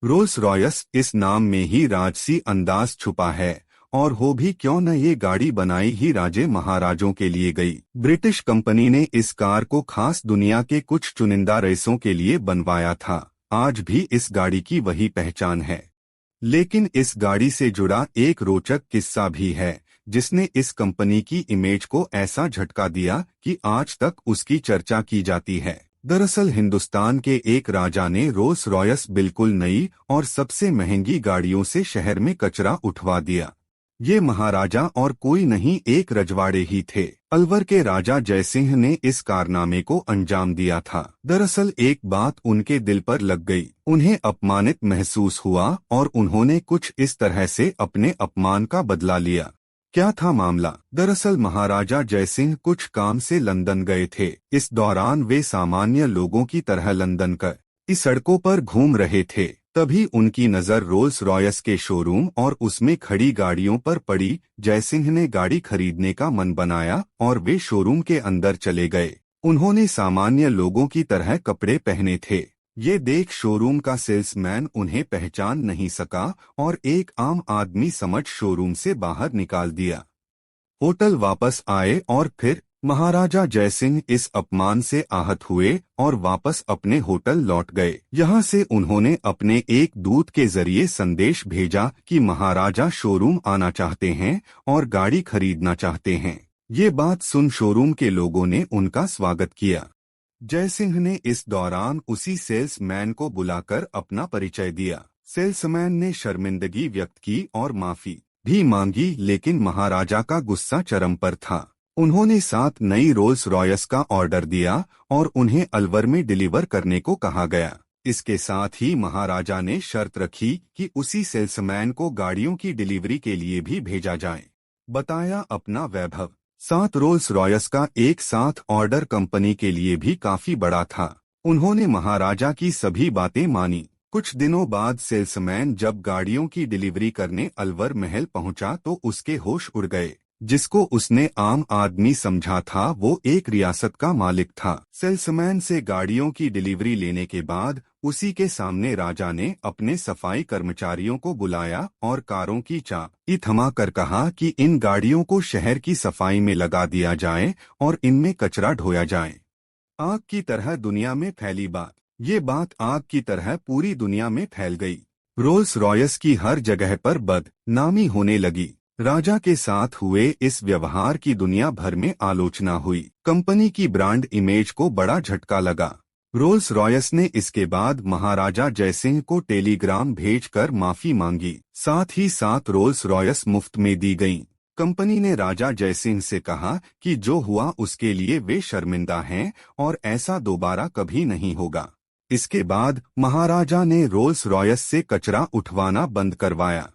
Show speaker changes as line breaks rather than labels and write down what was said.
Rolls Royce, इस नाम में ही राजसी अंदाज छुपा है। और हो भी क्यों न, ये गाड़ी बनाई ही राजे महाराजों के लिए गई। ब्रिटिश कंपनी ने इस कार को खास दुनिया के कुछ चुनिंदा रईसों के लिए बनवाया था। आज भी इस गाड़ी की वही पहचान है। लेकिन इस गाड़ी से जुड़ा एक रोचक किस्सा भी है, जिसने इस कंपनी की इमेज को ऐसा झटका दिया कि आज तक उसकी चर्चा की जाती है। दरअसल हिंदुस्तान के एक राजा ने रोल्स रॉयस बिल्कुल नई और सबसे महंगी गाड़ियों से शहर में कचरा उठवा दिया। ये महाराजा और कोई नहीं, एक रजवाड़े ही थे। अलवर के राजा जयसिंह ने इस कारनामे को अंजाम दिया था। दरअसल एक बात उनके दिल पर लग गई, उन्हें अपमानित महसूस हुआ और उन्होंने कुछ इस तरह से अपने अपमान का बदला लिया। क्या था मामला? दरअसल महाराजा जयसिंह कुछ काम से लंदन गए थे। इस दौरान वे सामान्य लोगों की तरह लंदन की सड़कों पर घूम रहे थे। तभी उनकी नज़र रोल्स रॉयस के शोरूम और उसमें खड़ी गाड़ियों पर पड़ी। जयसिंह ने गाड़ी खरीदने का मन बनाया और वे शोरूम के अंदर चले गए। उन्होंने सामान्य लोगों की तरह कपड़े पहने थे। ये देख शोरूम का सेल्समैन उन्हें पहचान नहीं सका और एक आम आदमी समझ शोरूम से बाहर निकाल दिया। होटल वापस आए और फिर महाराजा जयसिंह इस अपमान से आहत हुए और वापस अपने होटल लौट गए। यहाँ से उन्होंने अपने एक दूत के जरिए संदेश भेजा कि महाराजा शोरूम आना चाहते हैं और गाड़ी खरीदना चाहते हैं। ये बात सुन शोरूम के लोगों ने उनका स्वागत किया। जयसिंह ने इस दौरान उसी सेल्समैन को बुलाकर अपना परिचय दिया। सेल्समैन ने शर्मिंदगी व्यक्त की और माफी भी मांगी, लेकिन महाराजा का गुस्सा चरम पर था। उन्होंने 7 नई रोल्स रॉयस का ऑर्डर दिया और उन्हें अलवर में डिलीवर करने को कहा गया। इसके साथ ही महाराजा ने शर्त रखी कि उसी सेल्समैन को गाड़ियों की डिलीवरी के लिए भी भेजा जाए। बताया अपना वैभव। 7 रोल्स रॉयस का एक साथ ऑर्डर कंपनी के लिए भी काफी बड़ा था। उन्होंने महाराजा की सभी बातें मानी। कुछ दिनों बाद सेल्समैन जब गाड़ियों की डिलीवरी करने अलवर महल पहुंचा तो उसके होश उड़ गए। जिसको उसने आम आदमी समझा था वो एक रियासत का मालिक था। सेल्समैन से गाड़ियों की डिलीवरी लेने के बाद उसी के सामने राजा ने अपने सफाई कर्मचारियों को बुलाया और कारों की चाबी थमा कर कहा कि इन गाड़ियों को शहर की सफाई में लगा दिया जाए और इनमें कचरा ढोया जाए। आग की तरह दुनिया में फैली बात। ये बात आग की तरह पूरी दुनिया में फैल गई। रोल्स रॉयस की हर जगह पर बदनामी होने लगी। राजा के साथ हुए इस व्यवहार की दुनिया भर में आलोचना हुई। कंपनी की ब्रांड इमेज को बड़ा झटका लगा। रोल्स रॉयस ने इसके बाद महाराजा जयसिंह को टेलीग्राम भेजकर माफी मांगी। साथ ही 7 रोल्स रॉयस मुफ्त में दी गईं। कंपनी ने राजा जयसिंह से कहा कि जो हुआ उसके लिए वे शर्मिंदा हैं और ऐसा दोबारा कभी नहीं होगा। इसके बाद महाराजा ने रोल्स रॉयस से कचरा उठवाना बंद करवाया।